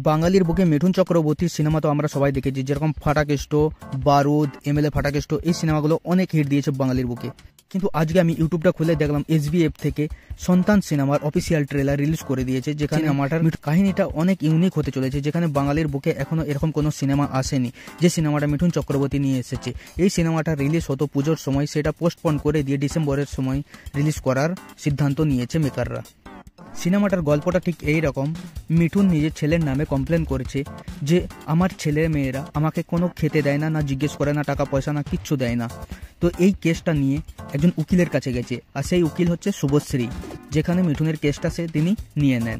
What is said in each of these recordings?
বাঙালির বুকে মিঠুন চক্রবর্তীর সিনেমা তো আমরা সবাই দেখেছি, যেরকম ফাটাকেষ্ট, বারুদ, এমএলএ ফাটাকেষ্ট, এই সিনেমাগুলো অনেক হিট দিয়েছে বাঙালির বুকে। কিন্তু আজকে আমি ইউটিউবটা খুলে দেখলাম এসবিএফ থেকে সন্তান সিনেমার অফিসিয়াল ট্রেলার রিলিজ করে দিয়েছে, যেখানে সিনেমাটার কাহিনীটা অনেক ইউনিক হতে চলেছে, যেখানে বাঙালির বুকে এখনো এরকম কোনো সিনেমা আসেনি যে সিনেমাটা মিঠুন চক্রবর্তী নিয়ে এসেছে। এই সিনেমাটা রিলিজ হতো পুজোর সময়, সেটা পোস্টপোন করে দিয়ে ডিসেম্বরের সময় রিলিজ করার সিদ্ধান্ত নিয়েছে মেকাররা। সিনেমাটার গল্পটা ঠিক এই রকম। মিঠুন নিজের ছেলের নামে কমপ্লেন করেছে যে আমার ছেলে মেয়েরা আমাকে কোনো খেতে দেয় না, না জিজ্ঞেস করে, না টাকা পয়সা, না কিচ্ছু দেয় না। তো এই কেসটা নিয়ে একজন উকিলের কাছে গেছে, আর সেই উকিল হচ্ছে শুভশ্রী, যেখানে মিঠুনের কেসটা তিনি নিয়ে নেন।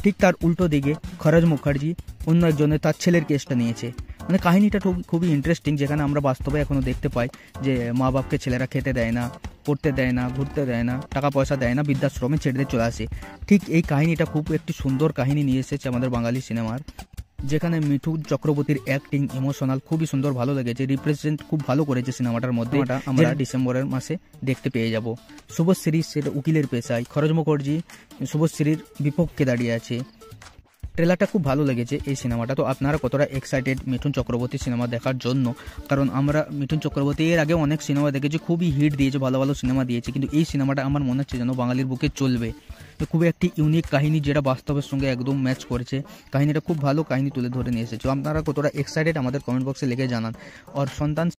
ঠিক তার উল্টো দিকে খরজ মুখার্জি অন্য একজনের তার ছেলের কেসটা নিয়েছে। মানে কাহিনীটা খুবই ইন্টারেস্টিং, যেখানে আমরা বাস্তবে এখনও দেখতে পাই যে মা বাপকে ছেলেরা খেতে দেয় না, পড়তে দেয় না, ঘুরতে দেয় না, টাকা পয়সা দেয় না, বৃদ্ধাশ্রমে ছেড়ে দিয়ে চলে আসে। ঠিক এই কাহিনীটা খুব একটি সুন্দর কাহিনী নিয়ে এসেছে আমাদের বাঙালি সিনেমার, যেখানে মিঠুন চক্রবর্তীর অ্যাক্টিং ইমোশনাল খুবই সুন্দর, ভালো লেগেছে, রিপ্রেজেন্ট খুব ভালো করেছে সিনেমাটার মধ্যে। আমরা ডিসেম্বরের মাসে দেখতে পেয়ে যাব। শুভশ্রী সেটা উকিলের পেশায়, খরজ মুখার্জি শুভশ্রীর বিপক্ষে দাঁড়িয়ে আছে। ট্রেলারটা খুব ভালো লেগেছে এই সিনেমাটা। তো আপনারা কতটা এক্সাইটেড মিঠুন চক্রবর্তী সিনেমা দেখার জন্য? কারণ আমরা মিঠুন চক্রবর্তী এর আগে অনেক সিনেমা দেখেছি, খুবই হিট দিয়েছে, ভালো ভালো সিনেমা দিয়েছে, কিন্তু এই সিনেমাটা আমার মনে হচ্ছে যেন বাঙালির বুকে চলবে। খুবই একটি ইউনিক কাহিনী, যেটা বাস্তবের সঙ্গে একদম ম্যাচ করেছে। কাহিনীটা খুব ভালো কাহিনী তুলে ধরে নিয়ে এসেছে। আপনারা কতটা এক্সাইটেড আমাদের কমেন্ট বক্সে লিখে জানান। আর সন্তান